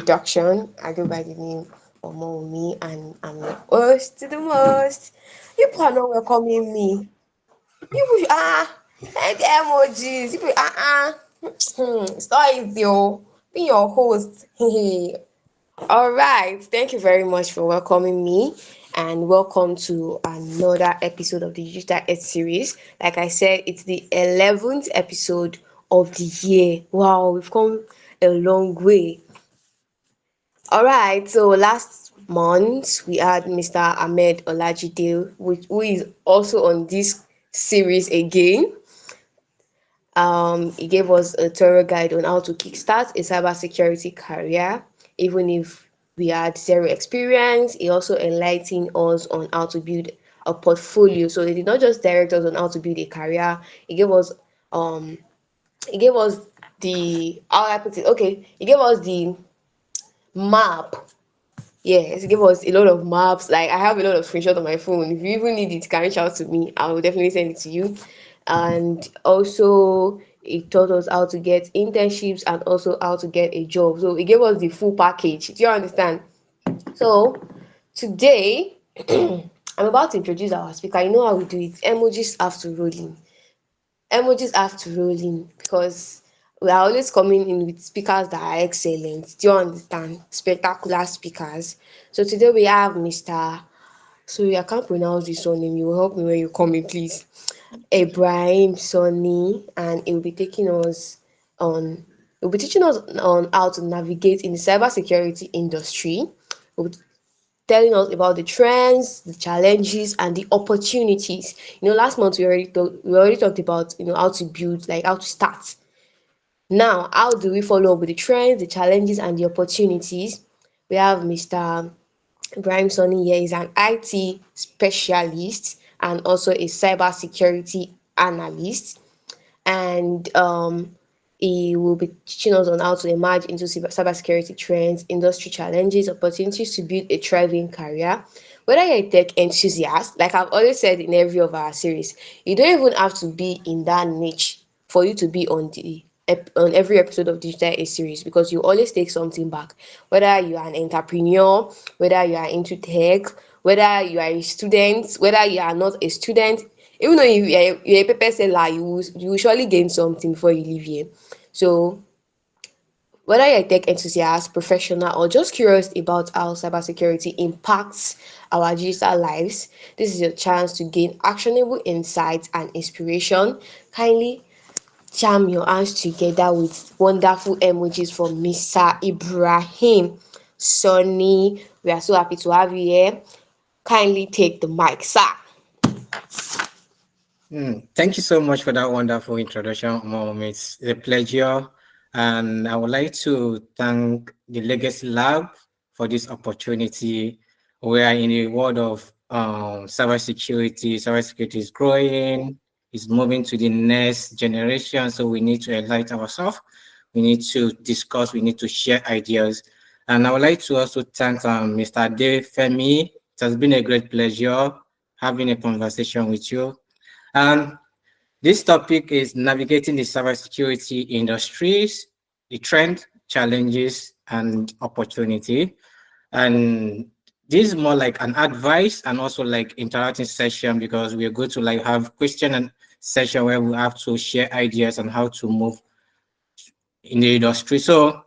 introduction. I go by the name of Momi, and I'm your host to the most. You people are not welcoming me. You and the emojis. You people it's not easy. Oh, be your host. All right. Thank you very much for welcoming me, and welcome to another episode of the Digital Edge series. Like I said, it's the 11th episode of the year. Wow, we've come a long way. All right. So last month we had Mr. Ahmed Olajide, who is also on this series again. He gave us a thorough guide on how to kickstart a cybersecurity career, even if we had zero experience. He also enlightened us on how to build a portfolio. So he did not just direct us on how to build a career. Um he gave us the how I put it. Okay, he gave us the map. Yes, he gave us a lot of maps. Like I have a lot of screenshots on my phone. If you even need it, you can reach out to me. I will definitely send it to you. And also, it taught us how to get internships and also how to get a job. So it gave us the full package. Do you understand? So today, I'm about to introduce our speaker. You know how we do it. Emojis have to roll in. Emojis have to roll in because we are always coming in with speakers that are excellent. Do you understand? Spectacular speakers. So today we have Mr. Sorry, I can't pronounce this surname. You will help me when you come in, please. Ibrahim Sani, and he will be taking us on. He'll be teaching us on how to navigate in the cybersecurity industry. He'll be telling us about the trends, the challenges, and the opportunities. Last month we already talked about how to build, like how to start. Now, how do we follow up with the trends, the challenges, and the opportunities? We have Mr. Ibrahim Sani here. Is an IT specialist and also a cybersecurity analyst, and he will be teaching us on how to emerge into cybersecurity trends, industry challenges, opportunities to build a thriving career. Whether you're a tech enthusiast, like I've always said in every of our series, you don't even have to be in that niche for you to be on every episode of Digital A series, because you always take something back. Whether you are an entrepreneur, whether you are into tech, whether you are a student, whether you are not a student, even though you're a pepper seller, you will surely gain something before you leave here. So whether you're a tech enthusiast, professional, or just curious about how cybersecurity impacts our digital lives, this is your chance to gain actionable insights and inspiration. Kindly jam your hands together with wonderful emojis from Mr. Ibrahim Sani. We are so happy to have you here. Kindly take the mic, sir. Thank you so much for that wonderful introduction, Mom. It's a pleasure. And I would like to thank the Legacy Lab for this opportunity. We are in a world of cybersecurity. Cybersecurity is growing, it's moving to the next generation. So we need to enlighten ourselves. We need to discuss, we need to share ideas. And I would like to also thank Mr. Dave Femi. It has been a great pleasure having a conversation with you. And this topic is navigating the cybersecurity industries, the trend, challenges, and opportunity. And this is more like an advice and also like interacting session, because we are going to like have question and session where we have to share ideas on how to move in the industry. So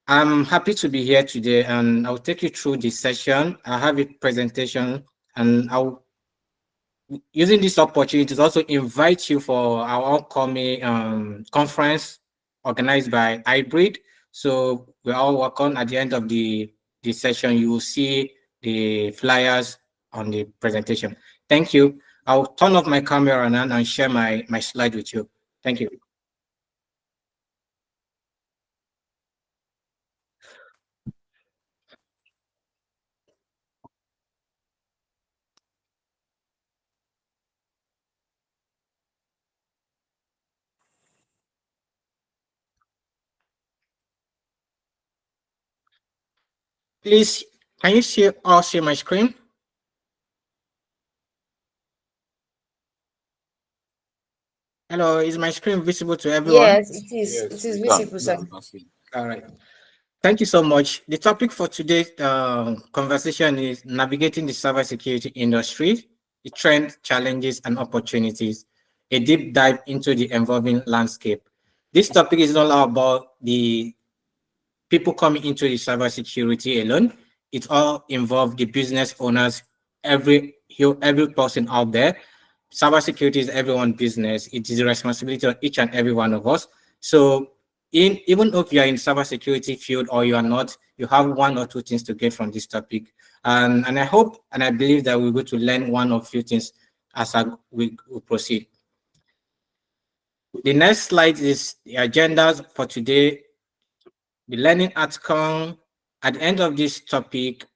I'm happy to be here today, and I'll take you through this session. I have a presentation, and I'll using this opportunity to also invite you for our upcoming conference organized by Hybrid. So we're all welcome. At the end of the session, you will see the flyers on the presentation. Thank you. I'll turn off my camera now and share my slide with you. Thank you. Please, can you see my screen? Hello, is my screen visible to everyone? Yes, it is. It Yes, is we can. visible, Yeah, sir. we can see. All right. Thank you so much. The topic for today's conversation is navigating the cybersecurity industry, the trend, challenges, and opportunities. A deep dive into the evolving landscape. This topic is not all about the people coming into the cybersecurity alone. It all involves the business owners, every person out there. Cybersecurity is everyone's business. It is the responsibility of each and every one of us. So, even if you are in cybersecurity field or you are not, you have one or two things to get from this topic. And I hope and I believe that we're going to learn one or few things as we proceed. The next slide is the agendas for today, the learning outcome. At the end of this topic,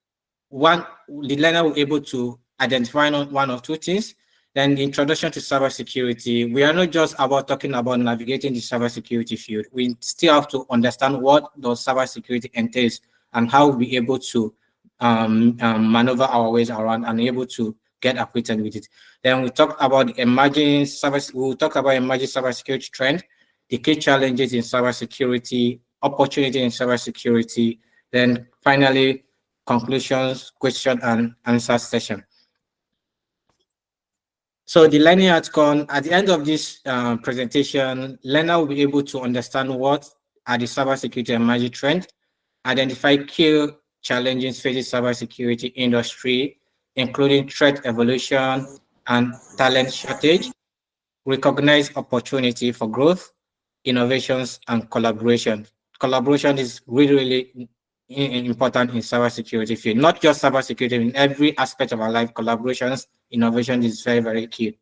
the learner will be able to identify one or two things. Then the introduction to cybersecurity. We are not just about talking about navigating the cybersecurity field. We still have to understand what does cybersecurity entails and how we'll be able to maneuver our ways around and able to get acquainted with it. Then we talk about we'll talk about emerging cybersecurity trend, the key challenges in cybersecurity, opportunity in cybersecurity. Then finally, conclusions, question and answer session. So the learning outcome, at the end of this presentation, learner will be able to understand what are the cybersecurity emerging trends, identify key challenges facing cybersecurity industry, including threat evolution and talent shortage, recognize opportunity for growth, innovations, and collaboration. Collaboration is really, really important in cybersecurity field, not just cybersecurity, in every aspect of our life, collaborations, innovation is very, very key.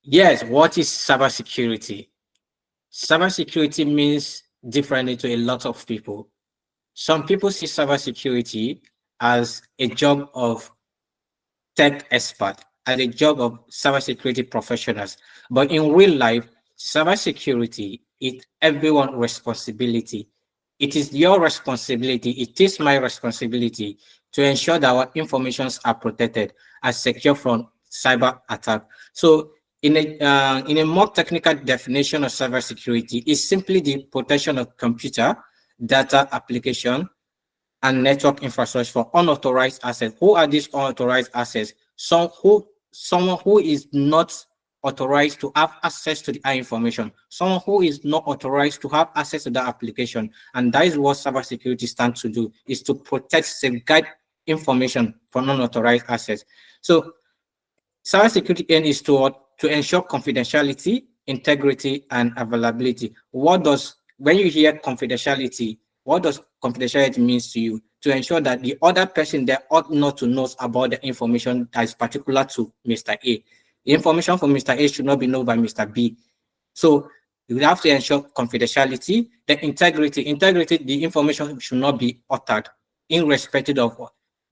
Yes, what is cybersecurity? Cybersecurity means differently to a lot of people. Some people see cybersecurity as a job of tech expert, as a job of cybersecurity professionals. But in real life, cybersecurity is everyone's responsibility. It is your responsibility, it is my responsibility to ensure that our informations are protected and secure from cyber attack. So in a more technical definition of cybersecurity, is simply the protection of computer, data application, and network infrastructure for unauthorized assets. Who are these unauthorized assets? Someone who is not authorized to have access to the information, someone who is not authorized to have access to that application. And that is what cybersecurity stands to do, is to protect, safeguard information from unauthorized assets. So cybersecurity aim is to ensure confidentiality, integrity, and availability. When you hear confidentiality, what does confidentiality means to you? To ensure that the other person there ought not to know about the information that is particular to Mr. A. The information from Mr. A should not be known by Mr. B. So you have to ensure confidentiality, the integrity. Integrity, the information should not be altered, irrespective of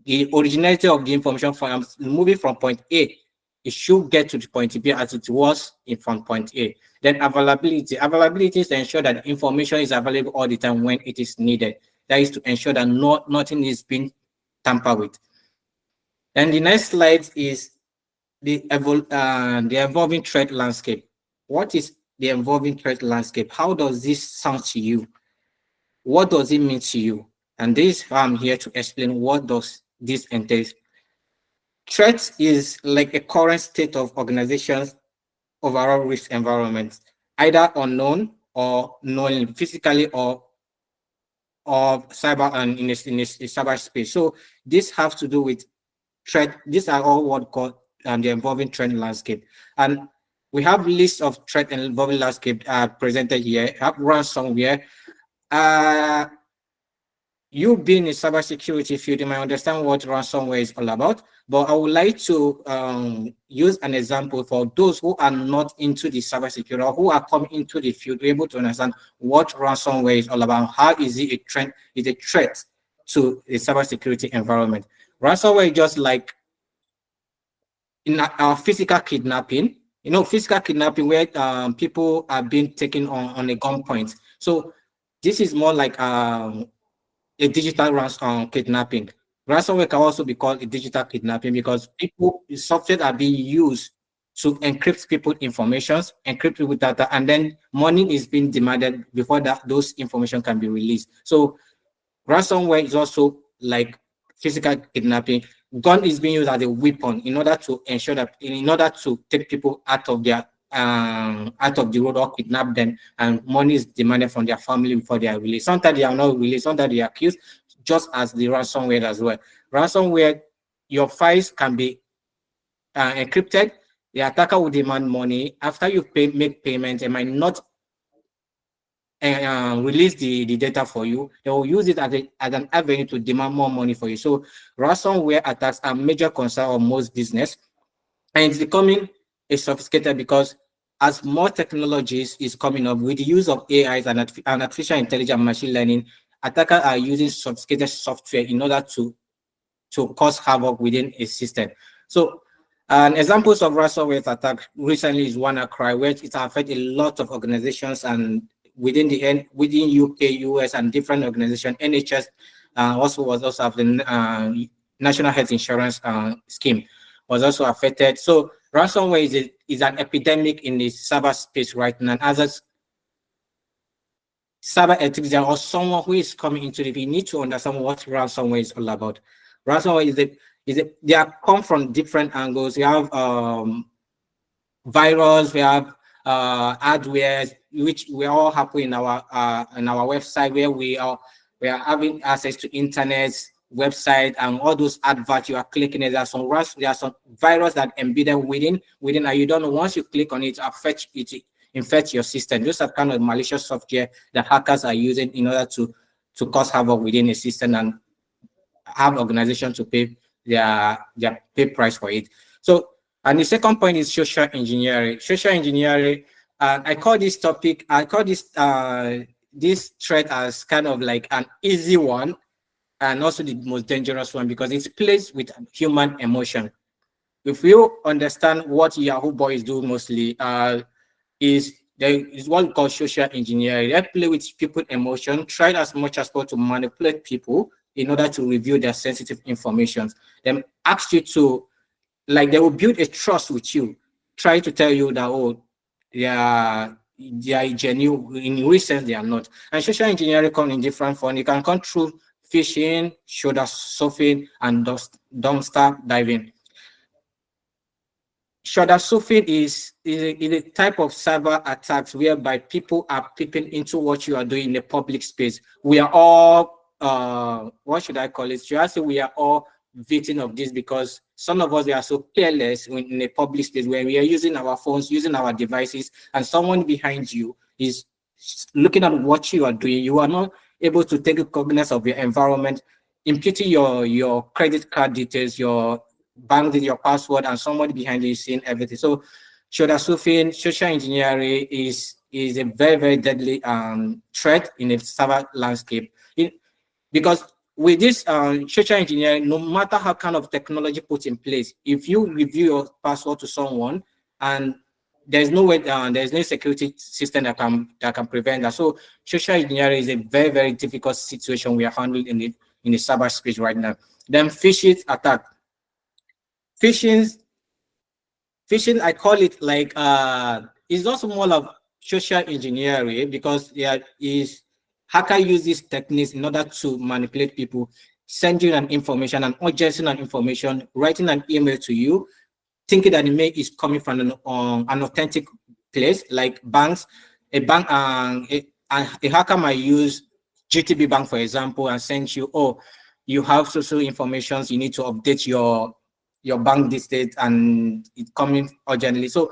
the originality of the information from moving from point A. It should get to the point B as it was from point A. Then availability. Availability is to ensure that the information is available all the time when it is needed. That is to ensure that nothing is being tampered with. And the next slide is the evolving threat landscape. What is the evolving threat landscape? How does this sound to you? What does it mean to you? And this I'm here to explain what does this entail. Threat is like a current state of organization's overall risk environment, either unknown or known physically or cyber and in a cyberspace. So this has to do with threat. These are all what called the evolving threat landscape. And we have lists of threat and evolving landscape presented here. We have ransomware. You being in cybersecurity field, you might understand what ransomware is all about, but I would like to use an example for those who are not into the cybersecurity or who are coming into the field, be able to understand what ransomware is all about. How is it a threat to the cybersecurity environment? Ransomware is just like in our physical kidnapping, physical kidnapping where people are being taken on a gunpoint. So this is more like a digital kidnapping. Ransomware can also be called a digital kidnapping because software are being used to encrypt people's informations, encrypt people data, and then money is being demanded before that those information can be released. So ransomware is also like physical kidnapping. Gun is being used as a weapon in order to ensure that, in order to take people out of the road or kidnap them, and money is demanded from their family before they are released. Sometimes they are not released, sometimes they are accused, just as the ransomware as well. Ransomware, your files can be encrypted. The attacker will demand money. After you make payment, they might not release the data for you. They will use it as an avenue to demand more money for you. So ransomware attacks are major concern of most business, and it's becoming a sophisticated because as more technologies is coming up with the use of AIs and artificial intelligence and machine learning, attackers are using sophisticated software in order to cause havoc within a system. So, examples of ransomware attack recently is WannaCry, where it affected a lot of organizations, and within UK, US, and different organizations. NHS also was also have the National Health Insurance scheme was also affected. So ransomware is an epidemic in the cyberspace right now. As a cyber ethics or someone who is coming into it, you need to understand what ransomware is all about. Ransomware they are come from different angles. We have virus, we have hardware, which we all happen in our website, where we are having access to internet website, and all those adverts you are clicking it. There are some virus that embedded within, and you don't know, once you click on it, infect your system. Those are kind of malicious software that hackers are using in order to cause havoc within a system and have organizations to pay their pay price for it. So, and the second point is social engineering. Social engineering, I call this threat as kind of like an easy one, and also the most dangerous one, because it's placed with human emotion. If you understand what Yahoo boys do mostly, is there is what we call social engineering. They play with people emotion, try as much as possible to manipulate people in order to reveal their sensitive information. Then ask you to, like, they will build a trust with you, try to tell you that, oh, they are genuine, in which sense they are not. And social engineering come in different form. You can come through phishing, shoulder surfing, and dumpster diving. Shoulder surfing is a type of cyber attacks whereby people are peeping into what you are doing in the public space. We are all, what should I call it? Should I say we are all victim of this, because some of us, we are so careless in a public space where we are using our phones, using our devices, and someone behind you is looking at what you are doing. You are not able to take cognizance of your environment, imputing your credit card details, your bank details, your password, and somebody behind you is seeing everything. So shoulder surfing, social engineering is a very, very deadly threat in the cyber landscape. Because with this social engineering, no matter how kind of technology put in place, if you review your password to someone and there's no way, there's no security system that can prevent that. So social engineering is a very, very difficult situation we are handling in the cyberspace right now. Then phishing attack. Phishing Phishing, I call it like it's also more of social engineering, because there is hacker use these techniques in order to manipulate people, send you an information, an urgency and information, writing an email to you, thinking that the mail is coming from an authentic place like banks. A hacker might use GTB Bank, for example, and send you, oh, you have social information, you need to update your bank details, and it's coming urgently. So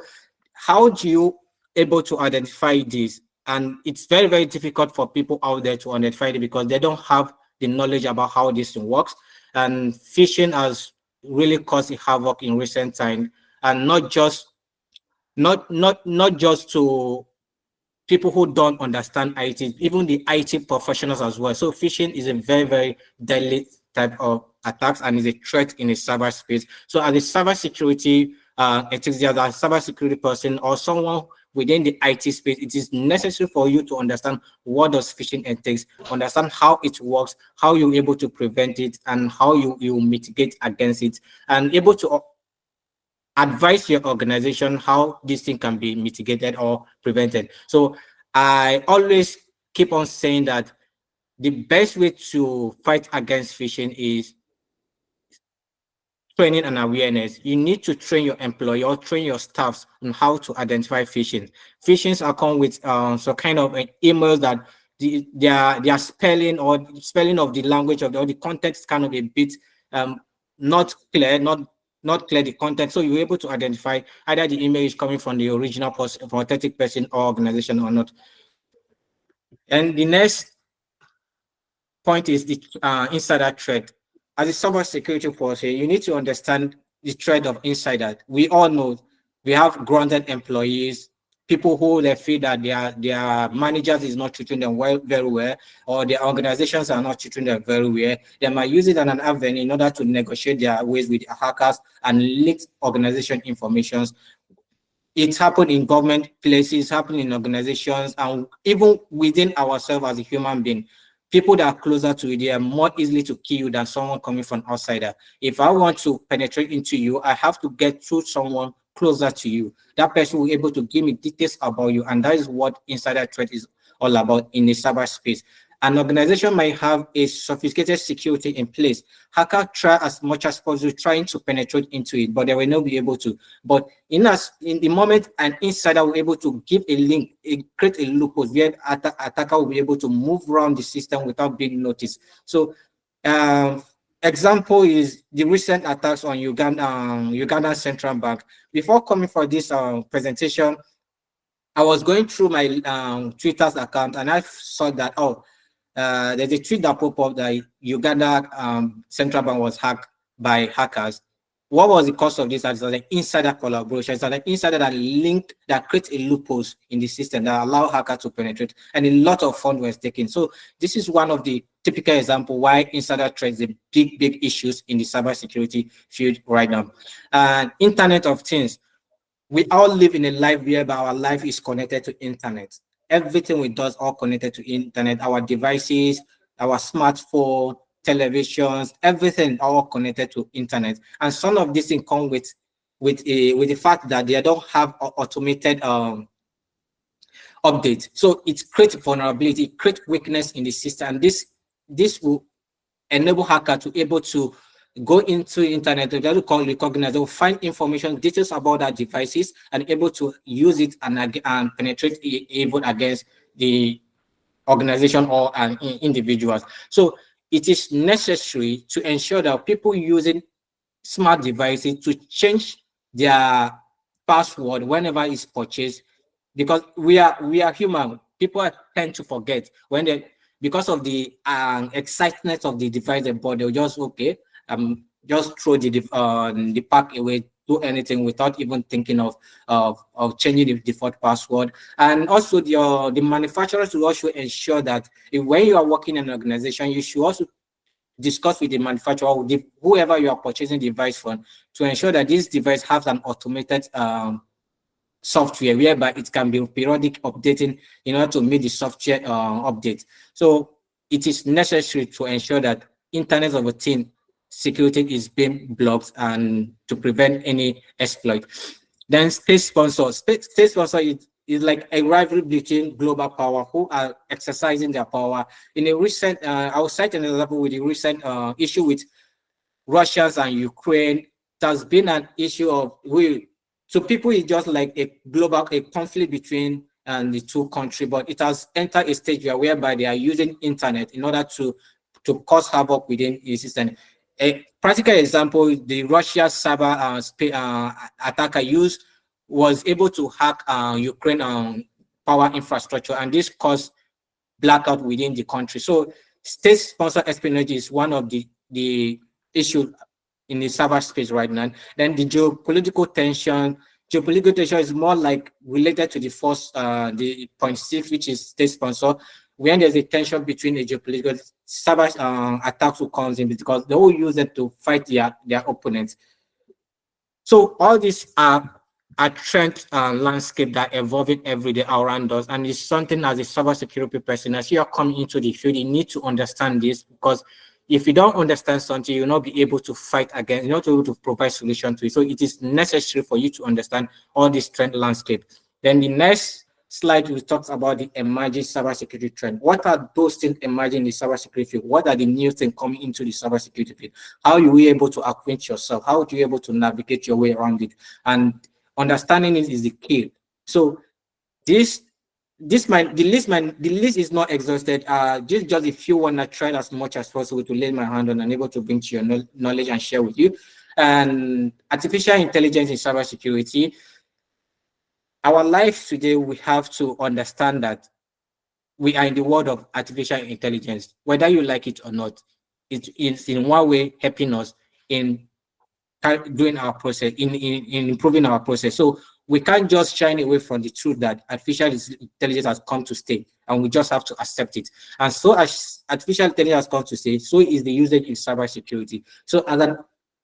how do you able to identify this? And it's very, very difficult for people out there to identify it, because they don't have the knowledge about how this thing works. And phishing has really caused a havoc in recent time, and not just to people who don't understand IT, even the IT professionals as well. So phishing is a very, very deadly type of attacks, and is a threat in the cyberspace. So as a cybersecurity enthusiast, as a cybersecurity person, or someone within the IT space, it is necessary for you to understand what does phishing entails, understand how it works, how you're able to prevent it, and how you mitigate against it, and able to advise your organization how this thing can be mitigated or prevented. So I always keep on saying that the best way to fight against phishing is training and awareness. You need to train your employee or train your staffs on how to identify phishing. Phishings are come with some kind of emails that their spelling or spelling of the language of the, or the context kind of a bit um, not clear, not clear the content. So you're able to identify either the email is coming from the original person, authentic person or organization or not. And the next point is the insider threat. As a cybersecurity force, you need to understand the threat of insider. We all know we have grounded employees, people who they feel that their managers is not treating them very well, or their organizations are not treating them very well. They might use it as an avenue in order to negotiate their ways with hackers and leak organization informations. It's happened in government places, happened in organizations, and even within ourselves as a human being. People that are closer to you, they are more easily to kill you than someone coming from outsider. If I want to penetrate into you, I have to get through someone closer to you. That person will be able to give me details about you, and that is what insider threat is all about in the cyberspace. An organization might have a sophisticated security in place. Hacker try as much as possible trying to penetrate into it, but they will not be able to. But in the moment an insider will be able to give a link, create a loophole where attacker will be able to move around the system without being noticed. So um, example is the recent attacks on Uganda Central Bank. Before coming for this presentation, I was going through my Twitter's account and I saw that, there's a tweet that popped up that Uganda Central Bank was hacked by hackers. What was the cause of this? It's like insider collaboration. It's like insider that linked, that create a loopholes in the system that allow hackers to penetrate, and a lot of fund was taken. So this is one of the typical example why insider threats are big issues in the cybersecurity field right now. And Internet of Things, we all live in a life whereby our life is connected to internet. Everything we do is all connected to internet. Our devices, our smartphone, televisions, everything all connected to internet. And some of these things come with the fact that they don't have automated update. So it creates vulnerability, it creates weakness in the system. And this will enable hacker to able to go into internet to recognize, they'll find information, details about that devices, and able to use it and penetrate even against the organization or individuals. So it is necessary to ensure that people using smart devices to change their password whenever it's purchased, because we are human. People tend to forget when they, because of the excitement of the device they bought, they'll just just throw the pack away, do anything without even thinking of changing the default password. And also the manufacturers will also ensure that when you are working in an organization, you should also discuss with the manufacturer, with whoever you are purchasing the device from, to ensure that this device has an automated software whereby it can be periodic updating in order to meet the software update. So it is necessary to ensure that Internet of a Thing security is being blocked and to prevent any exploit. Then state sponsor. State sponsor is like a rivalry between global power who are exercising their power. In a recent, I will cite an example with the recent issue with Russians and Ukraine. There's been an issue of so people is just like a conflict between the two countries, but it has entered a stage whereby they are using internet in order to cause havoc within the system. A practical example, the Russia cyber attacker was able to hack Ukraine power infrastructure, and this caused blackout within the country. So state-sponsored espionage is one of the issue in the cyberspace right now. Then the geopolitical tension. Geopolitical tension is more like related to the first, the point six, which is state sponsor. When there's a tension between the geopolitical, cyber attacks will come in because they will use it to fight their opponents. So all these are a trend landscape that evolving every day around us, and it's something as a cybersecurity person, as you are coming into the field, you need to understand this, because if you don't understand something, you'll not be able to fight against, you're not able to provide solution to it. So it is necessary for you to understand all this trend landscape. Then the next slide, we talk about the emerging cybersecurity trend. What are those things emerging in the cybersecurity field? What are the new things coming into the cybersecurity field? How are you able to acquaint yourself? How are you able to navigate your way around it? And understanding it is the key. So this the list is not exhausted. Just if you want to try as much as possible to lay my hand on and able to bring to your knowledge and share with you. And artificial intelligence in cybersecurity, our life today, we have to understand that we are in the world of artificial intelligence, whether you like it or not. It is in one way helping us in doing our process, in improving our process. So we can't just shine away from the truth that artificial intelligence has come to stay, and we just have to accept it. And so as artificial intelligence has come to stay, so is the usage in cybersecurity. So as a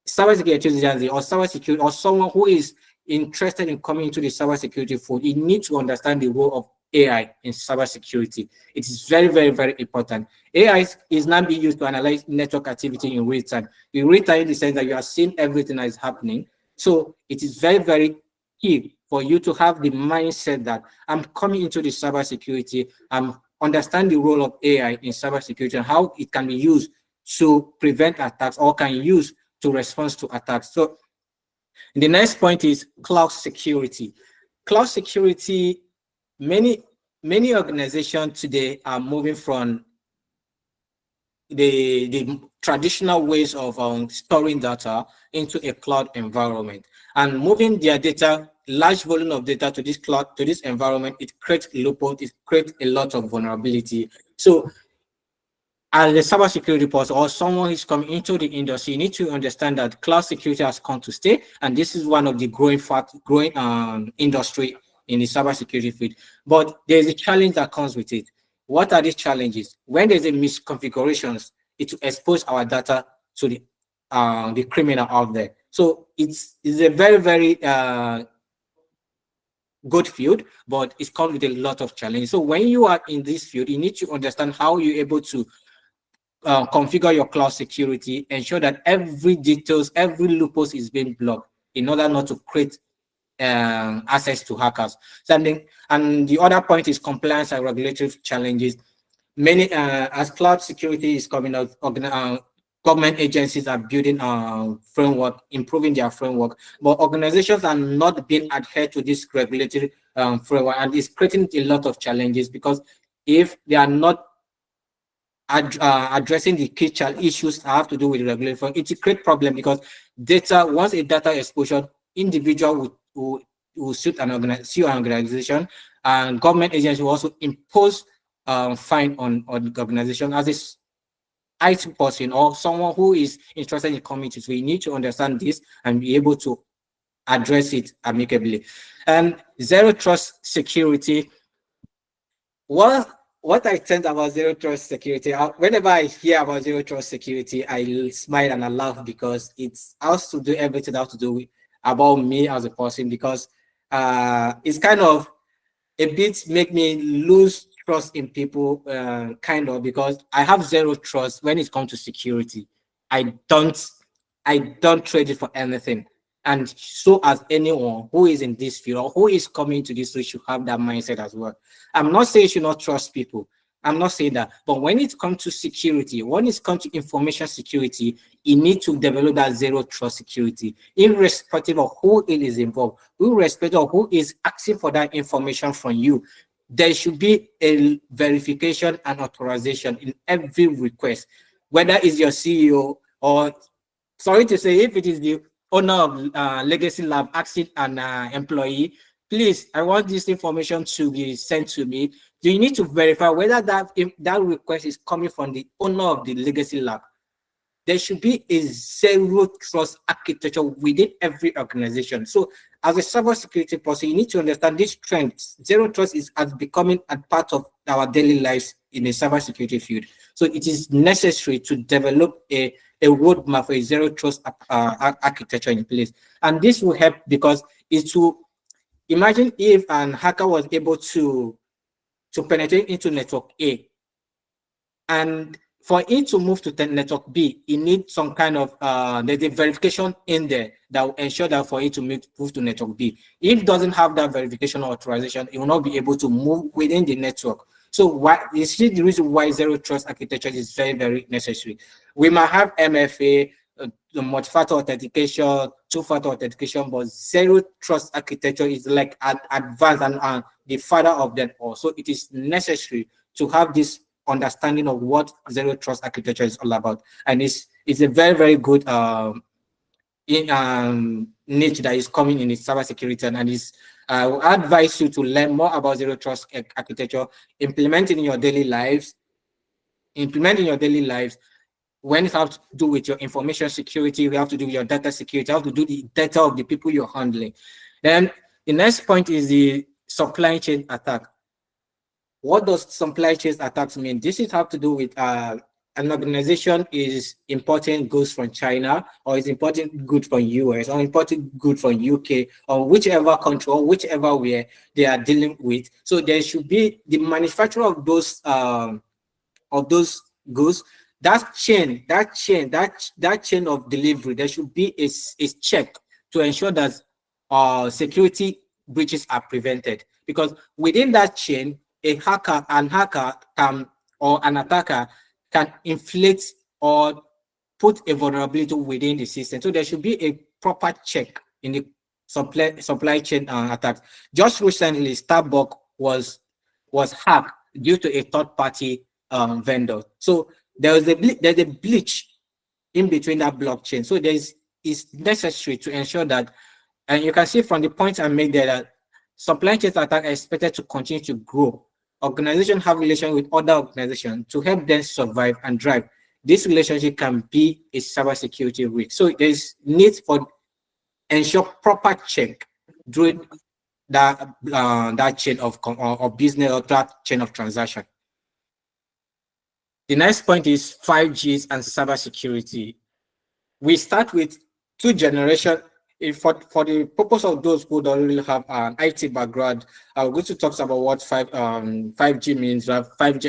cybersecurity agency or cybersecurity or someone who is interested in coming into the cybersecurity field, you need to understand the role of AI in cybersecurity. It is very, very, very important. AI is now being used to analyze network activity in real time. In real time, in the sense that you are seeing everything that is happening. So it is very, very key for you to have the mindset that I'm coming into the cybersecurity, I'm understand the role of AI in cybersecurity and how it can be used to prevent attacks or can use to respond to attacks. So the next point is cloud security. Cloud security, many organizations today are moving from the traditional ways of storing data into a cloud environment and moving their data, large volume of data to this cloud, to this environment. It creates loopholes, it creates a lot of vulnerability. So as a cybersecurity person or someone who's coming into the industry, you need to understand that cloud security has come to stay, and this is one of the growing industry in the cybersecurity field. But there's a challenge that comes with it. What are these challenges? When there's a misconfigurations, it will expose our data to the criminal out there. So it's a very, very good field, but it comes with a lot of challenges. So when you are in this field, you need to understand how you're able to configure your cloud security, ensure that every details, every loophole is being blocked in order not to create access to hackers. Something, and the other point is compliance and regulatory challenges. Many, as cloud security is coming out, government agencies are building framework, improving their framework, but organizations are not being adhered to this regulatory framework, and it's creating a lot of challenges because if they are not addressing the key issues that have to do with regulation, it's a great problem because data, once a data exposure, individual will sue an organization, and government agencies will also impose fine on the organization. As this IT person or someone who is interested in communities, we need to understand this and be able to address it amicably. And zero trust security. What I think about zero trust security, whenever I hear about zero trust security, I smile and I laugh because it has to do everything that has to do with about me as a person, because it's kind of a bit make me lose trust in people, kind of, because I have zero trust when it comes to security. I don't I don't trade it for anything. And so as anyone who is in this field or who is coming to this field should have that mindset as well. I'm not saying you should not trust people. I'm not saying that. But when it comes to security, when it comes to information security, you need to develop that zero trust security, irrespective of who it is involved, irrespective of who is asking for that information from you. There should be a verification and authorization in every request, whether it's your CEO or, sorry to say, if it is the owner of Legacy Lab asking an employee, please, I want this information to be sent to me. Do you need to verify whether if that request is coming from the owner of the Legacy Lab? There should be a zero trust architecture within every organization. So as a cybersecurity person, you need to understand this trend. Zero trust is as becoming a part of our daily lives in the cybersecurity field. So it is necessary to develop a roadmap for a zero trust architecture in place. And this will help because it's to imagine if an hacker was able to penetrate into network A, and For it to move to network B, it needs some kind of there's a verification in there that will ensure that for it to move to network B. If it doesn't have that verification or authorization, it will not be able to move within the network. So why you see the reason why zero trust architecture is very, very necessary. We might have MFA, the multi-factor authentication, two-factor authentication, but zero trust architecture is like advanced and the father of them all. So it is necessary to have this understanding of what zero trust architecture is all about, and it's a very, very good niche that is coming in the cybersecurity, and is I will advise you to learn more about zero trust architecture, implement it in your daily lives, implement in your daily lives. When it has to do with your information security, we have to do with your data security, you have to do the data of the people you're handling. Then the next point is the supply chain attack. What does supply chain attacks mean? This is have to do with an organization is importing goods from China, or is importing goods from US, or importing goods from UK, or whichever country or whichever where they are dealing with. So there should be the manufacturer of those goods. That chain of delivery, there should be a check to ensure that security breaches are prevented. Because within that chain, an hacker can, or an attacker can inflate or put a vulnerability within the system. So there should be a proper check in the supply chain attacks. Just recently, Starbucks was hacked due to a third party vendor. So there's a glitch in between that blockchain. So it's necessary to ensure that, and you can see from the points I made there, that supply chain attacks are expected to continue to grow. Organizations have relations with other organizations to help them survive and thrive. This relationship can be a cybersecurity risk. So there's need for ensure proper check during that chain of business, or that chain of transaction. The next point is 5Gs and cybersecurity. We start with two generation. For the purpose of those who don't really have an IT background, I'm going to talk about what 5G means. We have 5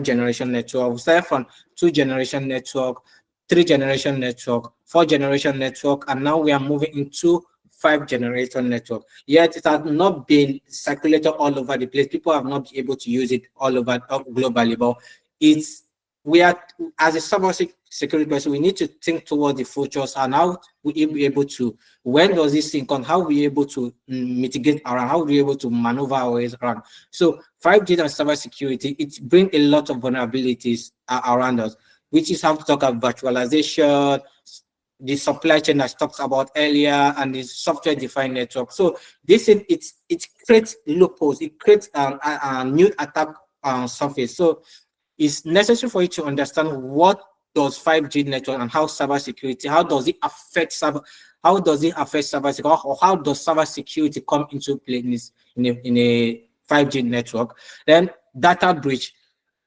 generation network. We start from 2 generation network, 3 generation network, 4 generation network, and now we are moving into 5 generation network. Yet it has not been circulated all over the place. People have not been able to use it all over globally, but it's we are, as a cybersecurity person, we need to think towards the futures and how we be able to, when does this thing come, how we able to mitigate around, how we able to maneuver our ways around. So 5G and cybersecurity, it brings a lot of vulnerabilities around us, which is how to talk about virtualization, the supply chain that talks about earlier, and the software-defined network. So this is it creates loopholes, it creates a new attack surface. So it's necessary for you to understand what does 5G network and how cybersecurity, how does it affect cybersecurity, or how does cybersecurity come into play in a 5G network. Then data breach.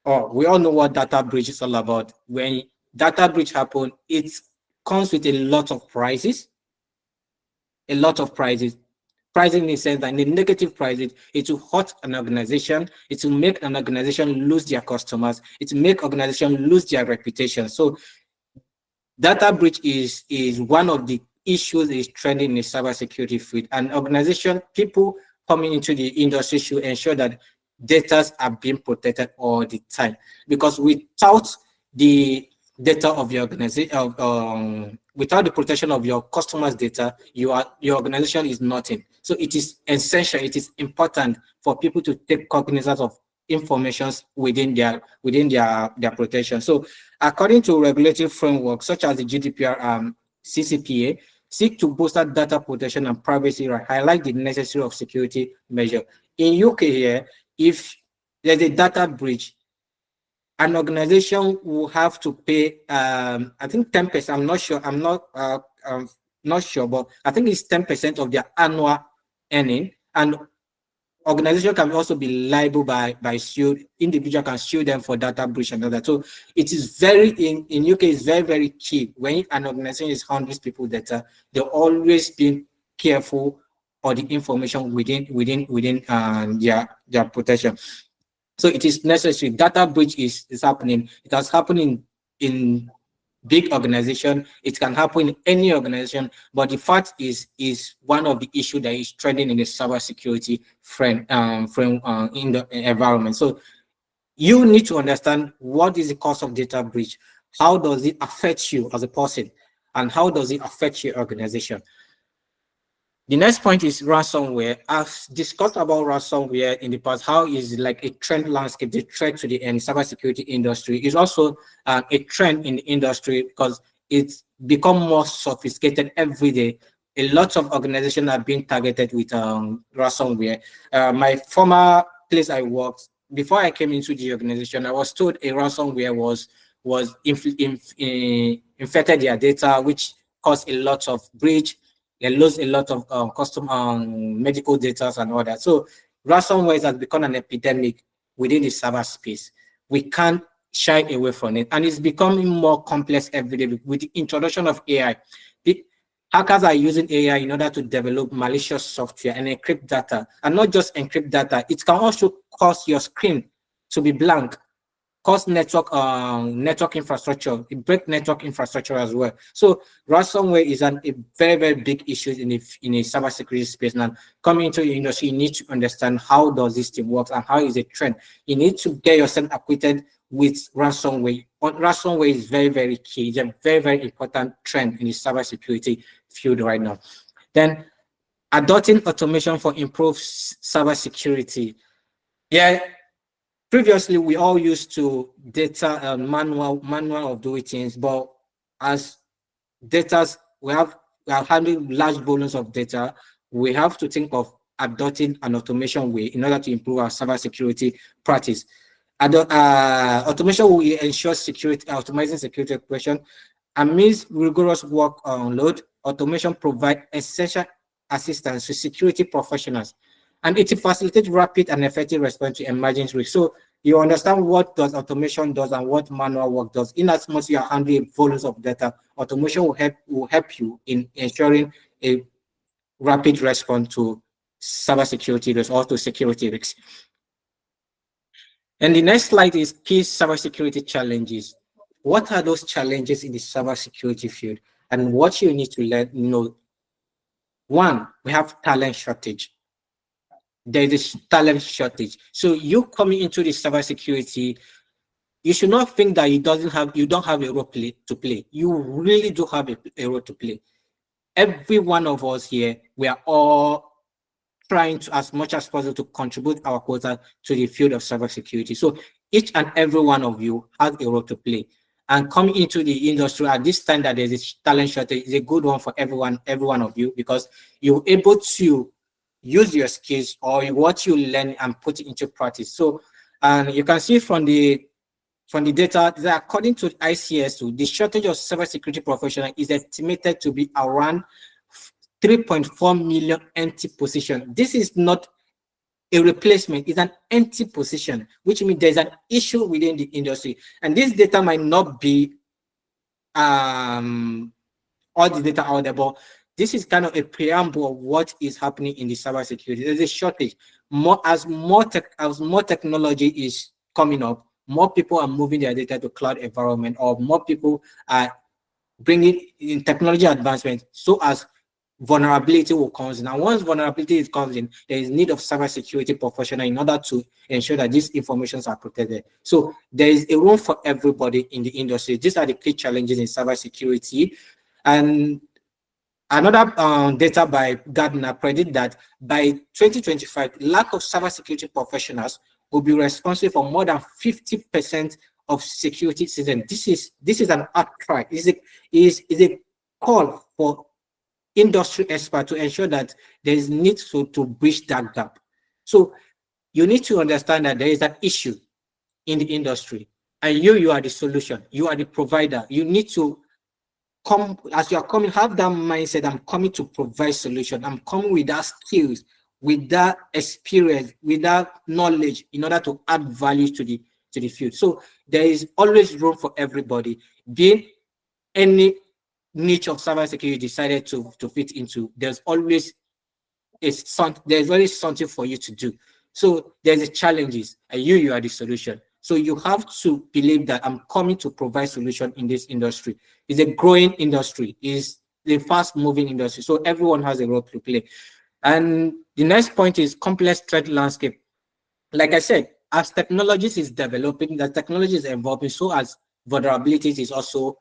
Oh, we all know what data breach is all about. When data breach happen, it comes with a lot of prices, a lot of prices. Pricing in the sense that in the negative pricing, it will hurt an organization, it will make an organization lose their customers, it will make organization lose their reputation. So data breach is one of the issues that is trending in the cybersecurity field. And organization, people coming into the industry should ensure that data are being protected all the time. Because without the data of your organization, without the protection of your customers' data, your organization is nothing. So it is essential, it is important for people to take cognizance of informations within their protection. So according to regulatory frameworks such as the GDPR, CCPA, seek to bolster data protection and privacy right, highlight the necessity of security measure. In UK here, if there's a data breach, an organization will have to pay, I think 10%. Not sure, but I think it's 10% of their annual earning. And organization can also be liable by sue. Individual can sue them for data breach and all that. So it is very in UK, it's very, very key when an organization is handling people data. They're always being careful of the information within their protection. So it is necessary. Data breach is happening. It has happened in in big organization, it can happen in any organization. But the fact is one of the issue that is trending in the cybersecurity frame in the environment. So you need to understand what is the cause of data breach, how does it affect you as a person, and how does it affect your organization. The next point is ransomware. I've discussed about ransomware in the past, how is like a trend landscape, the threat to the cybersecurity industry is also a trend in the industry because it's become more sophisticated every day. A lot of organizations are being targeted with ransomware. My former place I worked, before I came into the organization, I was told a ransomware was infected their data, which caused a lot of breach. They lose a lot of custom medical data and all that. So ransomware has become an epidemic within the cyberspace. We can't shy away from it, and it's becoming more complex every day with the introduction of AI. The hackers are using AI in order to develop malicious software and encrypt data, and not just encrypt data. It can also cause your screen to be blank, cause network infrastructure, it break network infrastructure as well. So ransomware is a very, very big issue in a cybersecurity space. Now, coming into the industry, you need to understand how does this thing work and how is it trend. You need to get yourself acquainted with ransomware. Ransomware is very, very key. It's a very, very important trend in the cybersecurity field right now. Then adopting automation for improved cybersecurity. Yeah, previously we all used to data manual of doing things, but as data we are handling large volumes of data, we have to think of adopting an automation way in order to improve our cybersecurity practice. Automation will ensure security, optimizing security operation, amidst rigorous work load. Automation provide essential assistance to security professionals, and it facilitates rapid and effective response to emerging risks. So you understand what does automation does and what manual work does. In as much you are handling volumes of data, automation will help you in ensuring a rapid response to cybersecurity risks or to security risks. And the next slide is key cybersecurity challenges. What are those challenges in the cybersecurity field and what you need to know? One, we have talent shortage. There is talent shortage. So you coming into the cybersecurity, you should not think that you don't have a role to play. You really do have a role to play. Every one of us here, we are all trying to, as much as possible, to contribute our quota to the field of cybersecurity. So each and every one of you has a role to play. And coming into the industry at this time that there's a talent shortage is a good one for every one of you, because you're able to use your skills or what you learn and put it into practice. So, and you can see from the data that according to ICSO, the shortage of cybersecurity professionals is estimated to be around 3.4 million empty positions. This is not a replacement, it's an empty position, which means there's an issue within the industry. And this data might not be all the data out there, but this is kind of a preamble of what is happening in the cybersecurity. There's a shortage. As more technology is coming up, more people are moving their data to cloud environment, or more people are bringing in technology advancement, so as vulnerability will come in. And once vulnerability comes in, there is need of cybersecurity professional in order to ensure that these informations are protected. So there is a room for everybody in the industry. These are the key challenges in cybersecurity. And another data by Gardner predict that by 2025, lack of cybersecurity professionals will be responsible for more than 50% of security systems. This is an outcry. Is a call for industry experts to ensure that there is need to bridge that gap. So you need to understand that there is an issue in the industry, and you are the solution. You are the provider. You need to come, as you are coming, have that mindset. I'm coming to provide solution. I'm coming with that skills, with that experience, with that knowledge in order to add value to the field. So there is always room for everybody. Being any niche of cybersecurity decided to fit into, there's always something for you to do. So there's the challenges, and you are the solution. So you have to believe that I'm coming to provide solution in this industry. It's a growing industry, it's a fast moving industry. So everyone has a role to play. And the next point is complex threat landscape. Like I said, as technologies is developing, the technology is evolving, so as vulnerabilities is also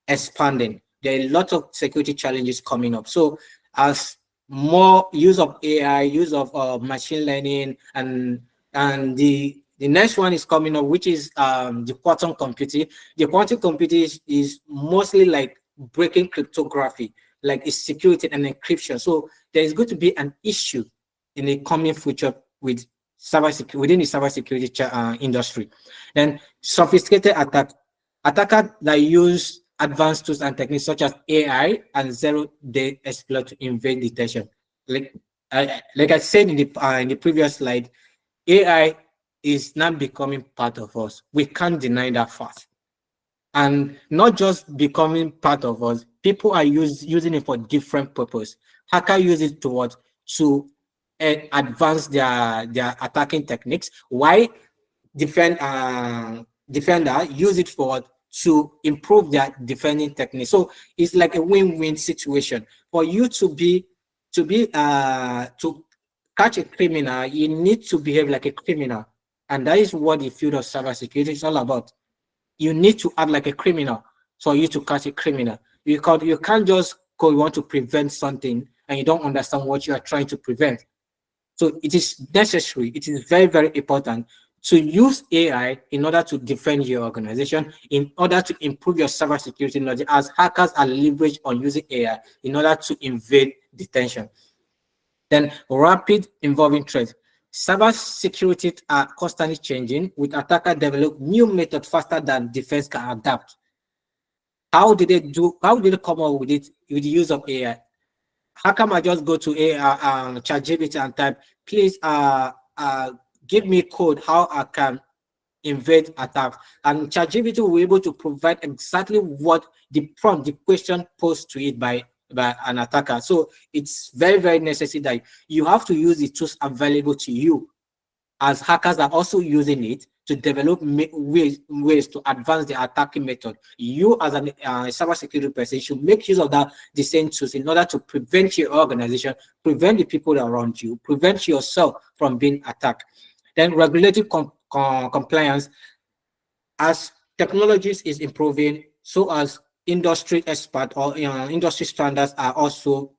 expanding. There are a lot of security challenges coming up. So as more use of AI, use of machine learning, and the next one is coming up, which is the quantum computing. The quantum computing is mostly like breaking cryptography, like it's security and encryption. So there is going to be an issue in the coming future with cybersecurity within the cybersecurity industry. Then sophisticated attackers that use advanced tools and techniques such as AI and zero-day exploit to invade detection. Like I said in the previous slide, AI is now becoming part of us. We can't deny that fact. And not just becoming part of us, people are using it for different purpose. Hacker use it to what? To advance their attacking techniques. Why defender use it for what? To improve their defending technique. So it's like a win-win situation. For you to catch a criminal, you need to behave like a criminal. And that is what the field of cybersecurity is all about. You need to act like a criminal for you to catch a criminal. Because you can't just go, you want to prevent something and you don't understand what you are trying to prevent. So it is necessary, it is very, very important to use AI in order to defend your organization, in order to improve your cybersecurity knowledge, as hackers are leveraged on using AI in order to invade detention. Then rapid evolving threats. Cybersecurity are constantly changing, with attackers develop new methods faster than defense can adapt. How did they come up with it with the use of AI? How come I just go to ChatGPT and type, please give me code how I can invade attack, and ChatGPT will be able to provide exactly what the prompt, the question posed to it by an attacker. So it's very, very necessary that you have to use the tools available to you, as hackers are also using it to develop ways to advance the attacking method. You as a cybersecurity person should make use of the same tools in order to prevent your organization, prevent the people around you, prevent yourself from being attacked. Then regulatory compliance. As technologies is improving, so as industry expert or industry standards are also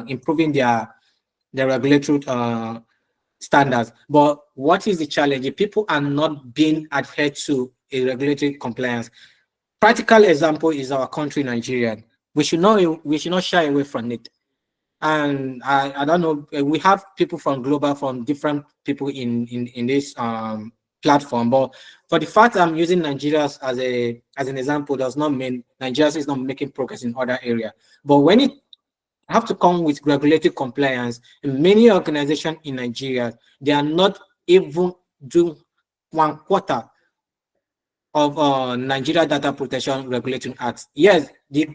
improving their regulatory standards. But what is the challenge? If people are not being adhered to a regulatory compliance. Practical example is our country, Nigeria. We should not shy away from it. And I don't know, we have people from global, from different people in this platform. But for the fact I'm using Nigeria as an example does not mean Nigeria is not making progress in other areas. But when it have to come with regulatory compliance, many organizations in Nigeria, they are not even doing one quarter of Nigeria Data Protection Regulatory Act. Yes, the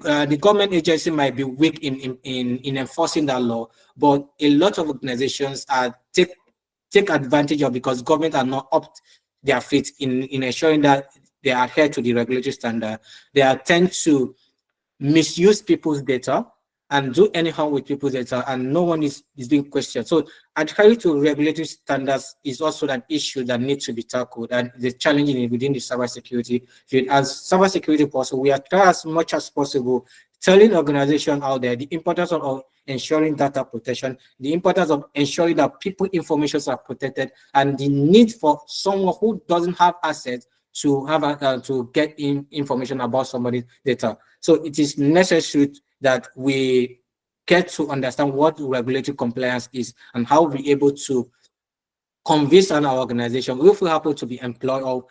government agency might be weak in enforcing that law, but a lot of organizations are take advantage of, because government are not up their feet in ensuring that they adhere to the regulatory standard. They are tend to misuse people's data and do anyhow with people's data, and no one is being questioned. So adhering to regulatory standards is also an issue that needs to be tackled, and the challenge within the cybersecurity field. As cybersecurity person, we are trying as much as possible telling organizations out there the importance of ensuring data protection, the importance of ensuring that people information are protected, and the need for someone who doesn't have access to have to get information about somebody's data. So it is necessary that we get to understand what regulatory compliance is and how we're able to convince an organization, if we happen to be employed or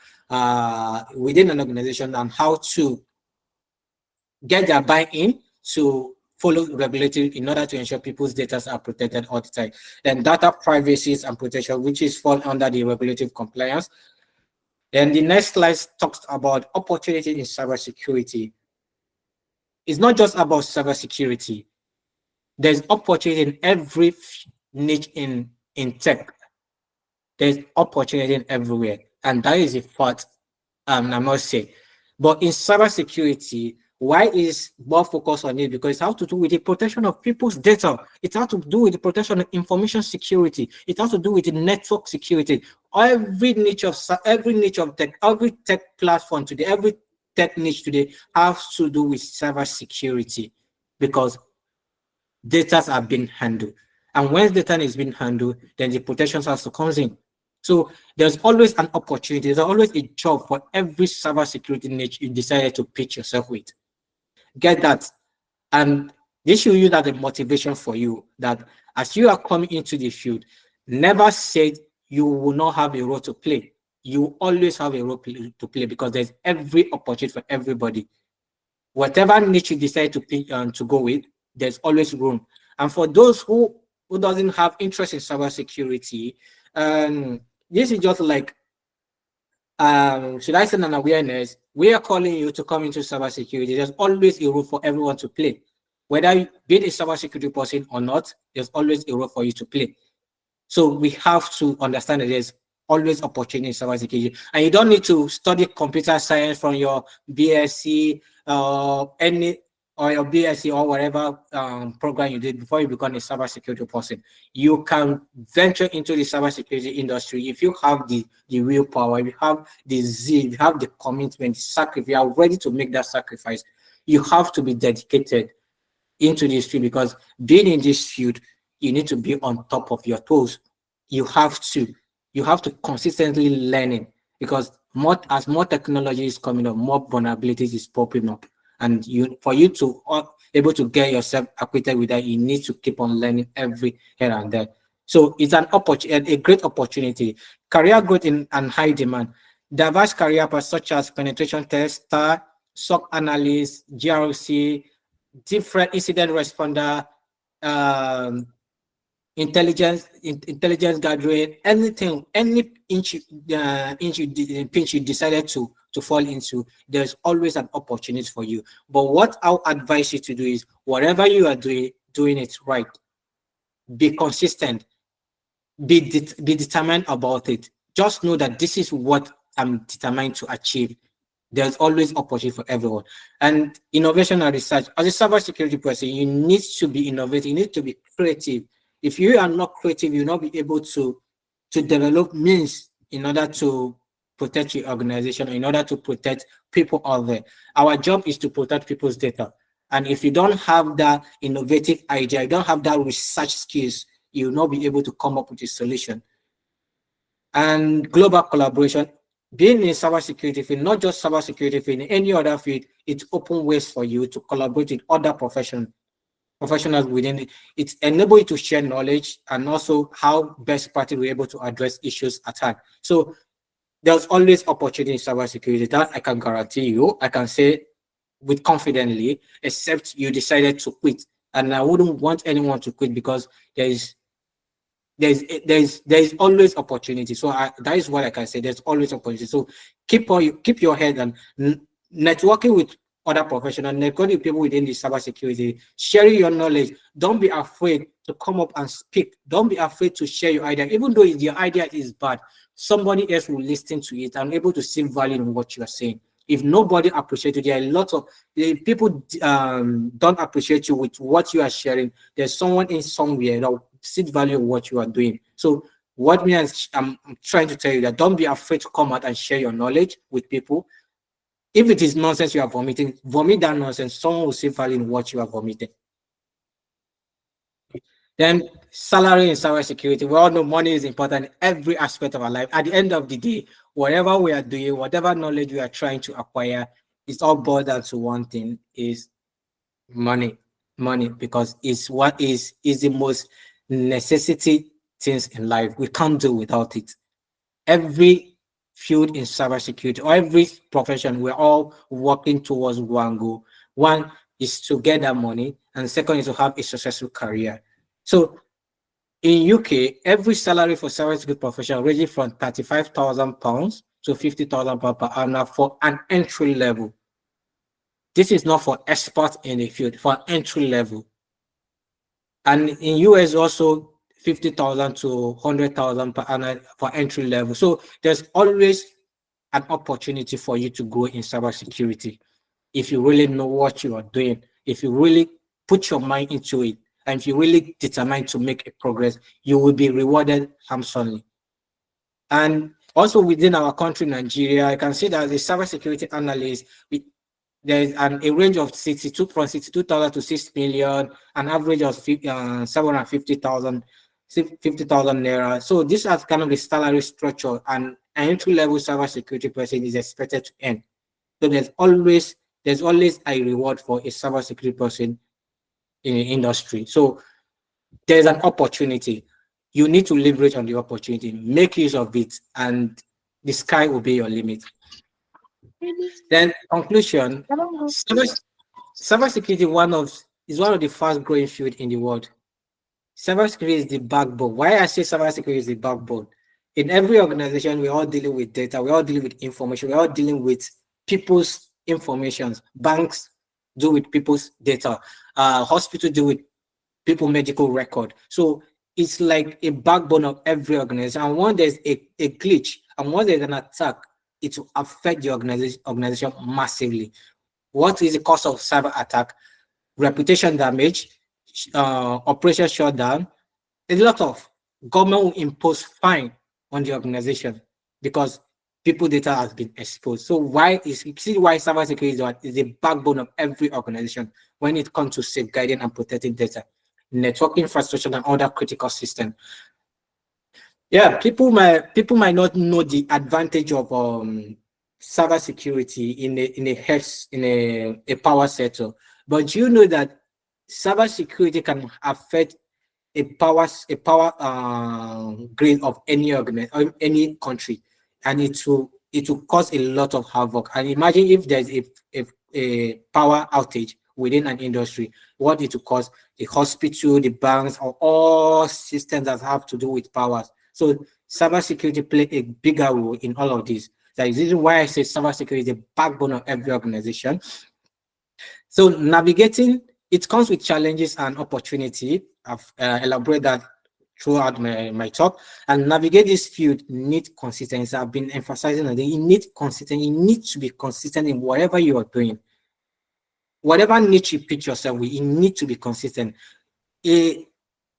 within an organization, and how to get their buy-in to follow regulatory in order to ensure people's data are protected all the time. Then data privacy and protection, which is fall under the regulatory compliance. Then the next slide talks about opportunity in cybersecurity. It's not just about cybersecurity. There's opportunity in every niche in tech. There's opportunity in everywhere. And that is a fact, I must say. But in cybersecurity, why is more focus on it? Because it has to do with the protection of people's data. It has to do with the protection of information security. It has to do with the network security. Every niche of tech, every tech platform today, every tech niche today has to do with cybersecurity, because data are being handled. And when data is being handled, then the protections has to come in. So there's always an opportunity, there's always a job for every cybersecurity niche you decided to pitch yourself with. Get that. And this should use as a motivation for you, that as you are coming into the field, never say you will not have a role to play. You always have a role to play, because there's every opportunity for everybody. Whatever niche you decide to pick to go with, there's always room. And for those who doesn't have interest in cybersecurity, this is just like, should I say, an awareness? We are calling you to come into cybersecurity. There's always a role for everyone to play. Whether you be a cybersecurity person or not, there's always a role for you to play. So we have to understand that there's always opportunity in cybersecurity, and you don't need to study computer science from your BSc or your BSc or whatever program you did before you become a cybersecurity person. You can venture into the cybersecurity industry if you have the willpower, if you have the zeal, if you have the commitment, sacrifice. If you are ready to make that sacrifice, you have to be dedicated into this field, because being in this field, you need to be on top of your toes. You have to consistently learning, because more technology is coming up, more vulnerabilities is popping up, and for you to able to get yourself acquainted with that, you need to keep on learning every here and there. So it's an opportunity, a great opportunity. Career growth in and high demand. Diverse career paths such as penetration tester, SOC analyst, GRC, different incident responder, um, intelligence gathering, anything, any pinch you decided to fall into, there's always an opportunity for you. But what I'll advise you to do is, whatever you are doing it right. Be consistent. Be determined about it. Just know that this is what I'm determined to achieve. There's always opportunity for everyone. And innovation and research. As a cybersecurity person, you need to be innovative. You need to be creative. If you are not creative, you'll not be able to develop means in order to protect your organization, in order to protect people out there. Our job is to protect people's data. And if you don't have that innovative idea, you don't have that research skills, you'll not be able to come up with a solution. And global collaboration. Being in cybersecurity field, not just cybersecurity field, in any other field, it's open ways for you to collaborate with other professionals within it. It enables you to share knowledge, and also how best party were able to address issues at hand. So there's always opportunity in cybersecurity. That I can guarantee you. I can say with confidently, except you decided to quit. And I wouldn't want anyone to quit, because there is always opportunity. So that is what I can say. There's always opportunity. So keep your head, and networking with other professionals, networking with people within the cybersecurity, sharing your knowledge. Don't be afraid to come up and speak. Don't be afraid to share your idea, even though your idea is bad. Somebody else will listen to it and able to see value in what you are saying. If nobody appreciates you, there are a lot of people don't appreciate you with what you are sharing. There's someone in somewhere that will see the value of what you are doing. So what I'm trying to tell you, that don't be afraid to come out and share your knowledge with people. If it is nonsense you are vomiting, vomit that nonsense. Someone will see value in what you are vomiting. Then salary in cybersecurity. We all know money is important in every aspect of our life. At the end of the day, whatever we are doing, whatever knowledge we are trying to acquire, it's all boiled down to one thing: is money. Money, because it's what is the most necessity things in life. We can't do without it. Every field in cybersecurity, or every profession, we're all working towards one goal. One is to get that money, and second is to have a successful career. So in UK, every salary for cybersecurity professional ranges from £35,000 to £50,000 per annum for an entry level. This is not for experts in the field, for entry level. And in US also, 50,000 to 100,000 per annum for entry level. So there's always an opportunity for you to grow in cybersecurity if you really know what you are doing, if you really put your mind into it, and if you really determine to make a progress, you will be rewarded handsomely. And also within our country, Nigeria, I can see that the cybersecurity analyst, there's a range of 62 from 62,000 to 6 million, an average of 750,000, 50,000 naira. So this is kind of the salary structure, and an entry level cybersecurity person is expected to earn. So there's always a reward for a cybersecurity person in the industry. So there's an opportunity. You need to leverage on the opportunity, make use of it, and the sky will be your limit. Then conclusion, cybersecurity is one of the fast growing field in the world. Cybersecurity is the backbone. Why I say cybersecurity is the backbone? In every organization, we're all dealing with data, we're all dealing with information, we're all dealing with people's informations. Banks do with people's data, hospital do with people medical record. So it's like a backbone of every organization. And when there's a glitch and when there's an attack, it will affect the organization massively. What is the cause of cyber attack? Reputation damage, operation shutdown. A lot of government will impose fine on the organization because people data has been exposed. So why is you see why cybersecurity is the backbone of every organization when it comes to safeguarding and protecting data, network infrastructure, and other critical systems. Yeah, people might not know the advantage of cybersecurity in a power sector, but you know that cybersecurity can affect a power grade of any or any country, and it will cause a lot of havoc. And imagine if there's a power outage within an industry, what it will cause the hospital, the banks, or all systems that have to do with powers. So cybersecurity play a bigger role in all of this. That is the reason why I say cybersecurity is the backbone of every organization. So navigating it comes with challenges and opportunity. I've elaborated that throughout my talk. And navigate this field need consistency. I've been emphasizing that you need consistency. You need to be consistent in whatever you are doing. Whatever niche you pitch yourself with, you need to be consistent. A,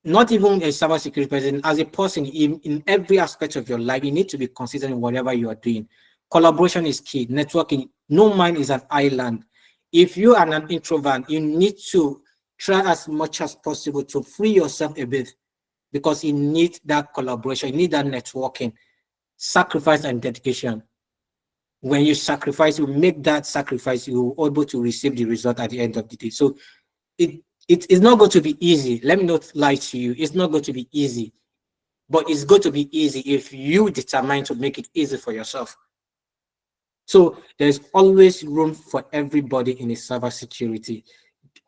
not even a cybersecurity person, as a person in every aspect of your life, you need to be consistent in whatever you are doing. Collaboration is key. Networking, no man is an island. If you are an introvert, you need to try as much as possible to free yourself a bit because you need that collaboration, you need that networking, sacrifice and dedication. When you sacrifice, you make that sacrifice, you're able to receive the result at the end of the day. So it it is not going to be easy. Let me not lie to you. It's not going to be easy, but it's going to be easy if you determine to make it easy for yourself. So there's always room for everybody in a cybersecurity.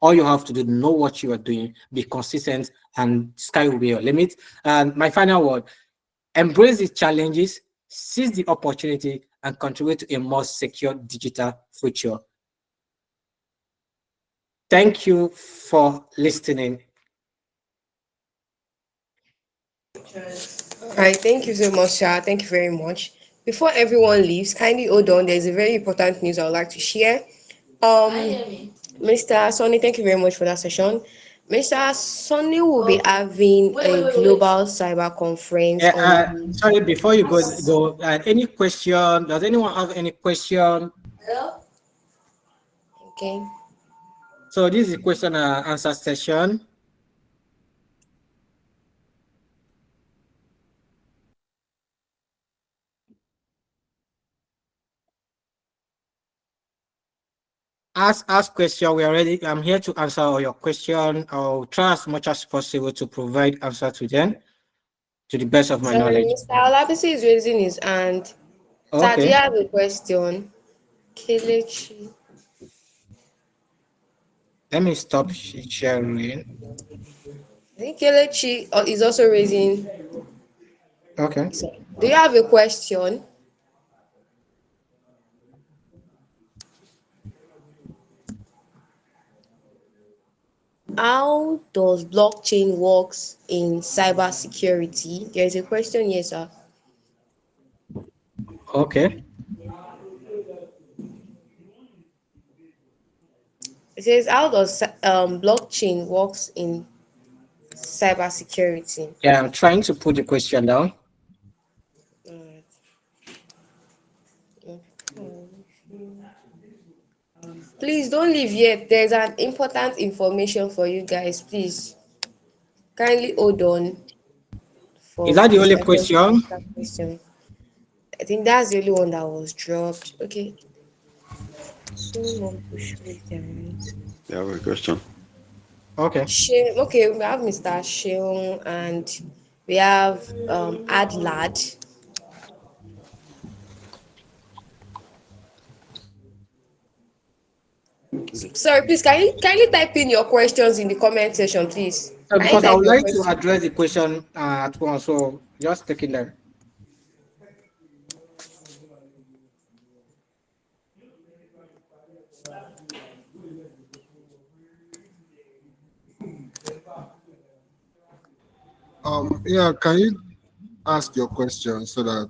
All you have to do, know what you are doing, be consistent, and sky will be your limit. And my final word, embrace the challenges, seize the opportunity, and contribute to a more secure digital future. Thank you for listening. All right, thank you so much, Sha. Thank you very much. Before everyone leaves, kindly hold on. There's a very important news I would like to share. Mr. Sonny, thank you very much for that session. Mr. Sonny will be having a global cyber conference Yeah, on the sorry, before you go, any question? Does anyone have any question? okay. So this is a question and answer session. Ask question. We are ready. I'm here to answer all your question. I'll try as much as possible to provide answer to them to the best of my Sorry, knowledge. Mr. Olabisi is raising his hand. Sir, do you Okay. have a question? Kelechi. Let me stop sharing. I think Kelechi is also raising. Okay. So, do you have a question? How does blockchain works in cybersecurity? There is a question here, sir. Okay. It says, how does blockchain works in cybersecurity? Yeah, I'm trying to put the question down. Alright. Please don't leave yet. There's an important information for you guys. Please kindly hold on Is for that the this only my friend to question? ask that question. I think that's the only one that was dropped. Okay. Someone push me down. You have a question? Okay. Sheung, okay, we have Mr. Sheung and we have Adlad. Sorry, please can you kindly type in your questions in the comment section, please? Can you Because I type would your like to question? address the question at once, so just take it there. Yeah, can you ask your question so that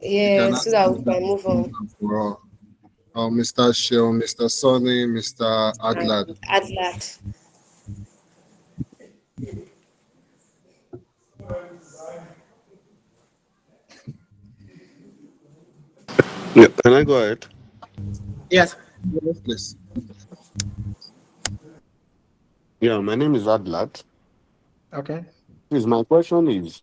we Yeah, can so ask that we it can move on. for all? Mr. Sheo, Mr. Sonny, Mr. And Adlad. Adlad. Yeah, can I go ahead? Yes. Yes, please. Yeah, my name is Adlat. Okay. Please, my question is,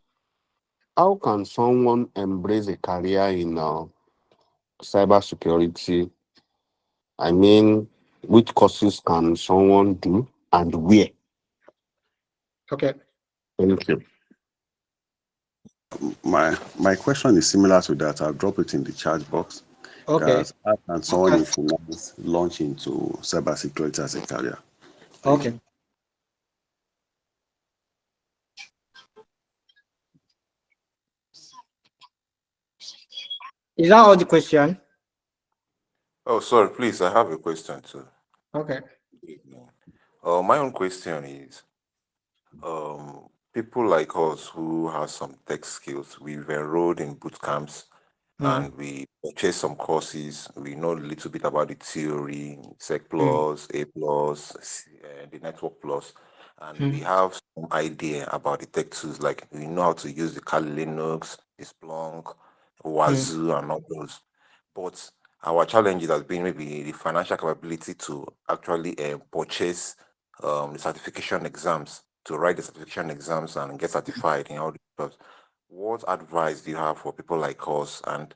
how can someone embrace a career in cybersecurity? I mean, which courses can someone do and where? Okay. Thank you. My question is similar to that. I'll drop it in the chat box. Okay. That's how can someone in finance launch into cybersecurity as a career? Thank you. Okay. Is that all the question? Oh, sorry, please, I have a question too. Okay. My own question is, people like us who have some tech skills, we've enrolled in boot camps Mm, and we purchase some courses. We know a little bit about the theory, Sec mm, Plus, A Plus, the Network Plus, and we mm, have some idea about the tech tools. Like we know how to use the Kali Linux, the Splunk, mm. Wazoo, and all those. But our challenge has been maybe the financial capability to actually purchase the certification exams, to write the certification exams and get certified in all these stuff. What advice do you have for people like us, and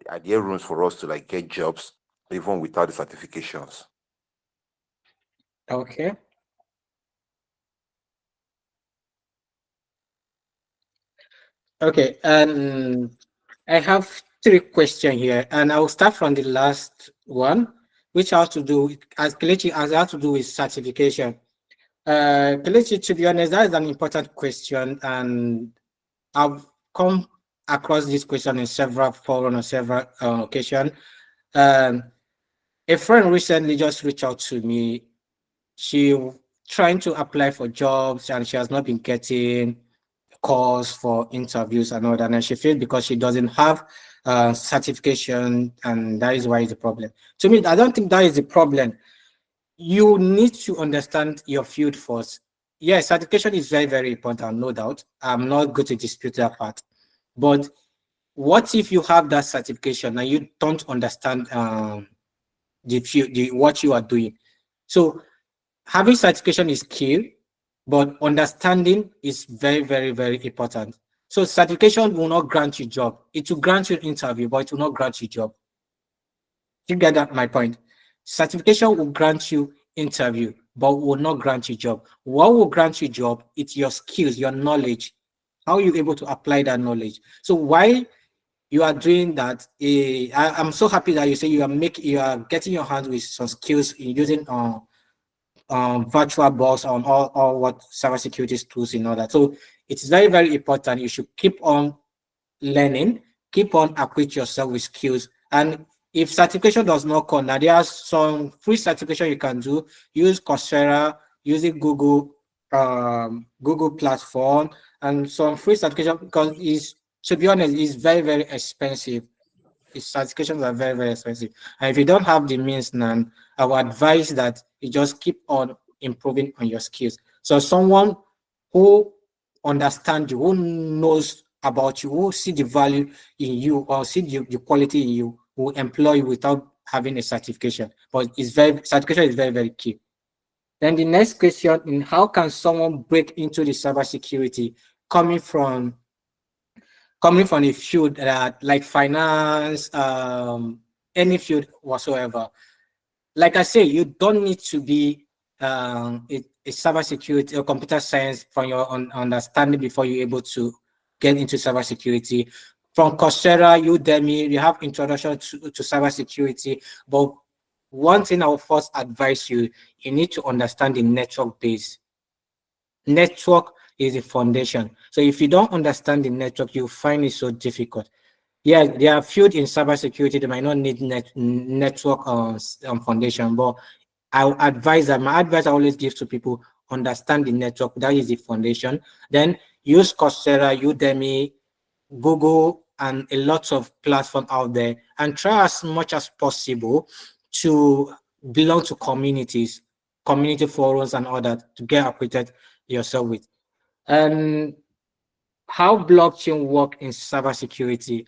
are there rooms for us to like get jobs even without the certifications? Okay. Okay. I have three questions here, and I'll start from the last one, which has to do with, as Kelechi has to do with certification. Kelechi, to be honest, that is an important question, and I've come across this question in several forums on several occasions. Um, a friend recently just reached out to me. She trying to apply for jobs, and she has not been getting calls for interviews and all that, and she feels because she doesn't have certification, and that is why it's a problem. To me, I don't think that is the problem. You need to understand your field first. Yes, certification is very, very important, no doubt. I'm not going to dispute that part. But what if you have that certification and you don't understand the field, what you are doing? So having certification is key, but understanding is very, very, very important. So certification will not grant you job. It will grant you interview, but it will not grant you job. You get that my point? Certification will grant you interview, but will not grant you job. What will grant you job? It's your skills, your knowledge. How are you able to apply that knowledge? So why you are doing that? I'm so happy that you say you are getting your hands with some skills in using virtual box on all what cybersecurity tools in all that. So it's very, very important. You should keep on learning, keep on equip yourself with skills. And if certification does not come, now there are some free certification you can do. Use Coursera, using Google platform and some free certification, because it's, to be honest, it's very, very expensive. Its certifications are very, very expensive. And if you don't have the means now, I would advise that you just keep on improving on your skills. So someone who understands you, who knows about you, who see the value in you or see the quality in you, will employ you without having a certification. But certification is very, very key. Then the next question in how can someone break into the cybersecurity coming from a field that like finance, any field whatsoever. Like I say, you don't need to be a cybersecurity or computer science from your understanding before you're able to get into cybersecurity. From Coursera, Udemy, you have introduction to cybersecurity. But one thing I will first advise you, you need to understand the network base. Network is the foundation. So if you don't understand the network, you find it so difficult. Yeah, they are field in cybersecurity. They might not need network foundation, but my advice I always give to people: understand the network. That is the foundation. Then use Coursera, Udemy, Google, and a lot of platform out there, and try as much as possible to belong to communities, community forums, and all that to get acquainted yourself with. And how blockchain work in cybersecurity?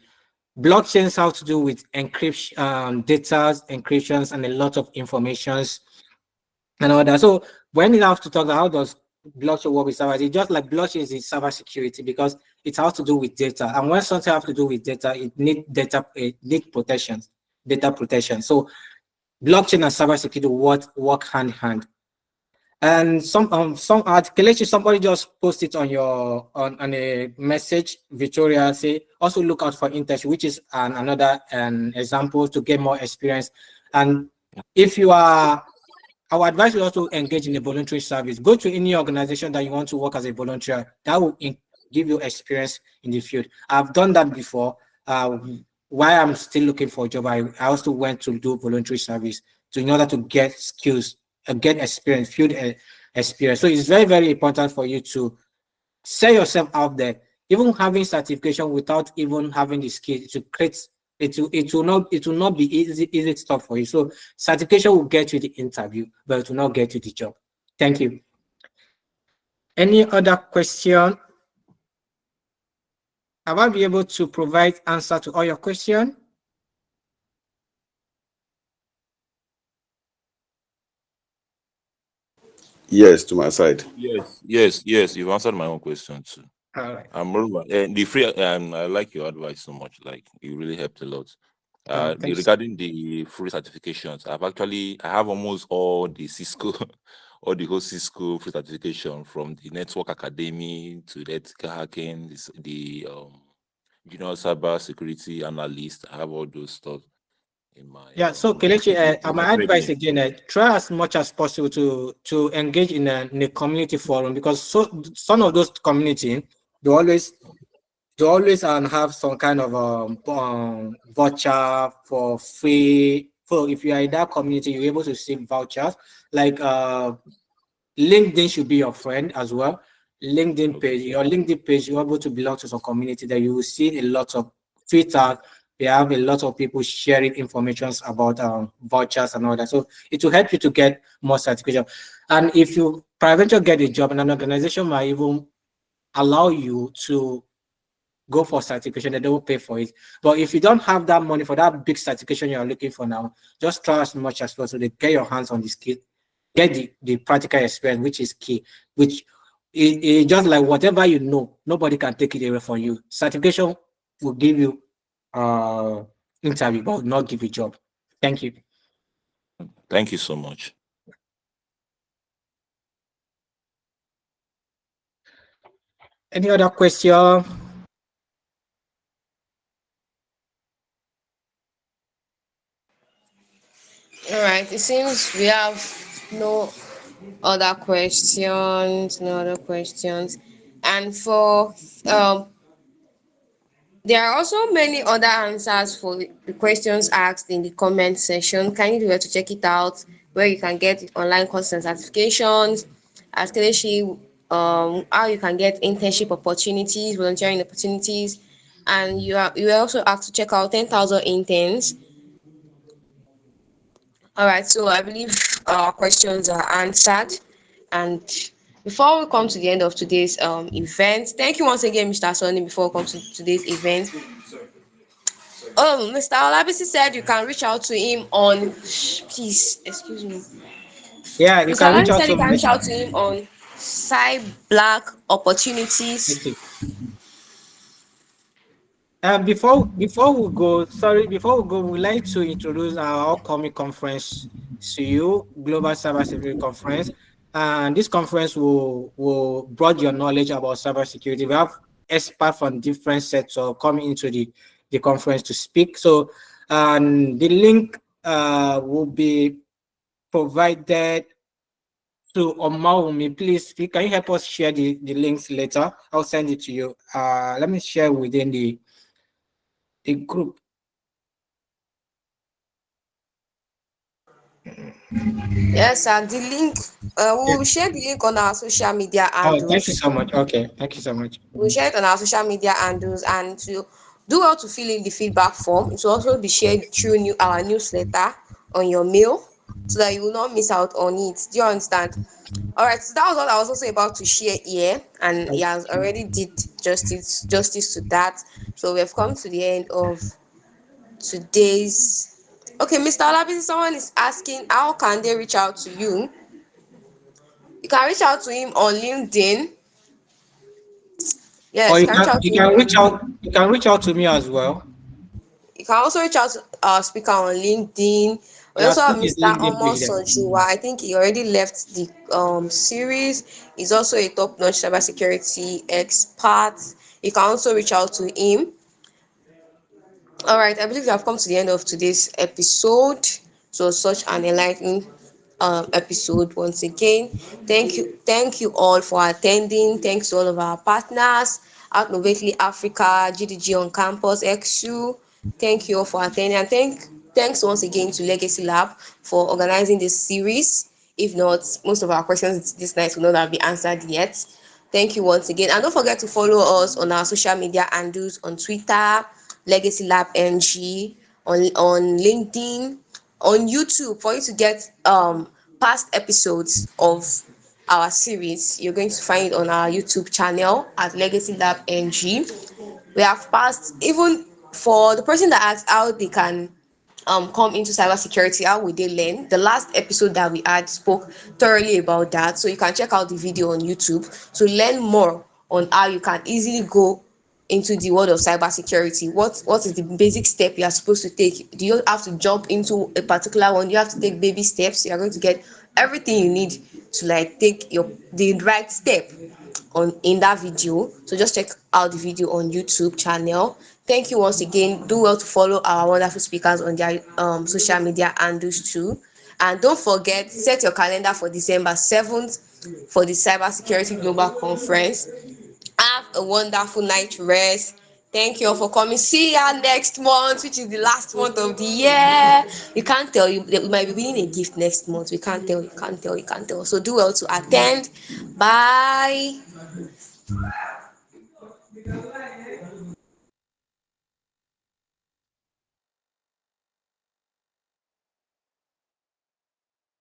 Blockchains have to do with encryption, data, encryptions, and a lot of informations and all that. So when you have to talk about how does blockchain work with cyber, it's just like blockchain is in cybersecurity because it has to do with data. And when something has to do with data, it need protection, data protection. So blockchain and cybersecurity work hand in hand. And some articulation somebody just posted on your on a message, Victoria say also look out for internship, which is another example to get more experience. And if you are, I would advise you also engage in a voluntary service. Go to any organization that you want to work as a volunteer. That will give you experience in the field. I've done that before. While I'm still looking for a job, I also went to do voluntary service in order to get skills, get experience, field experience. So it's very, very important for you to set yourself out there. Even having certification without even having the skill to create it will not be easy stuff for you. So certification will get you the interview, but it will not get you the job. Thank you. Any other question? Have I been able to provide answer to all your questions? Yes, to my side. Yes. You've answered my own question too. All right. The free. I like your advice so much. Like it really helped a lot. Thanks. Regarding the free certifications, I have almost all the Cisco, all the whole Cisco free certification from the Network Academy to the ethical hacking, the junior cyber security analyst. I have all those stuff in my Yeah, so Kelechi, my advice training. again, try as much as possible to engage in a community forum, because some of those community they always have some kind of voucher for free. So if you are in that community, you're able to see vouchers. Like LinkedIn should be your friend as well. Your LinkedIn page, you're able to belong to some community that you will see a lot of Twitter. They have a lot of people sharing information about vouchers and all that. So it will help you to get more certification. And if you peradventure get a job, and an organization might even allow you to go for certification, they will pay for it. But if you don't have that money for that big certification you're looking for now, just try as much as possible to get your hands on the skill, get the practical experience, which is key, which is just like whatever you know, nobody can take it away from you. Certification will give you interview, but will not give you job. Thank you. Thank you so much. Any other question? All right. It seems we have no other questions. No other questions. And for there are also many other answers for the questions asked in the comment section. Can you do well to check it out where you can get online courses and certifications, At Kelechi, how you can get internship opportunities, volunteering opportunities, and you are also asked to check out 10,000 interns. All right, so I believe our questions are answered. And before we come to the end of today's event, thank you once again, Mr. Sonny. Before we come to today's event, Mr. Olabisi said you can reach out to him on. Please excuse me. Yeah, you Mr. can reach Olabisi out said to you can me. reach out to him on Black Opportunities. Okay. Before we go, sorry, before we go, we'd like to introduce our upcoming conference to you, Global Cybersecurity Conference. And this conference will broaden your knowledge about cybersecurity. We have experts from different sectors coming into the conference to speak. So the link will be provided to Omaumi. Please, can you help us share the links later? I'll send it to you. Let me share within the group. Yes, sir. The link, we Yeah. will share the link on our social media Oh, thank you handles. so much. Okay, thank you so much. We'll share it on our social media handles, and to do well to fill in the feedback form. It will also be shared through our newsletter on your mail so that you will not miss out on it. Do you understand? All right, so that was what I was also about to share here, and he has already did justice to that. So we have come to the end of today's. Okay, Mr. Olabisi, someone is asking how can they reach out to you. You can reach out to him on LinkedIn. Or Yes, you can reach out to him on LinkedIn. you can reach out to me as well. You can also reach out to our speaker on LinkedIn. We Yeah, also have speak his Mr. LinkedIn Omo page there. Sojuwa. I think he already left the series. He's also a top-notch cybersecurity expert. You can also reach out to him. All right, I believe we have come to the end of today's episode. So such an enlightening episode once again. Thank you all for attending. Thanks to all of our partners, Outnovately Africa, GDG on Campus, XU. Thank you all for attending, and thanks once again to Legacy Lab for organizing this series. If not, most of our questions this night will not have been answered yet. Thank you once again, and don't forget to follow us on our social media handles on Twitter, Legacy Lab NG, on LinkedIn, on YouTube for you to get past episodes of our series. You're going to find it on our YouTube channel at Legacy Lab NG. We have passed, even for the person that asks how they can come into cybersecurity, how would they learn? The last episode that we had spoke thoroughly about that, so you can check out the video on YouTube to learn more on how you can easily go into the world of cybersecurity. What is the basic step you are supposed to take? Do you have to jump into a particular one? You have to take baby steps. You are going to get everything you need to like take the right step on in that video. So just check out the video on YouTube channel. Thank you once again. Do well to follow our wonderful speakers on their social media handles too. And don't forget, set your calendar for December 7th for the Cybersecurity Global Conference. Have a wonderful night rest. Thank you all for coming. See ya next month, which is the last month of the year. You can't tell, you we might be winning a gift next month. We can't tell, you can't tell. So do well to attend. Bye.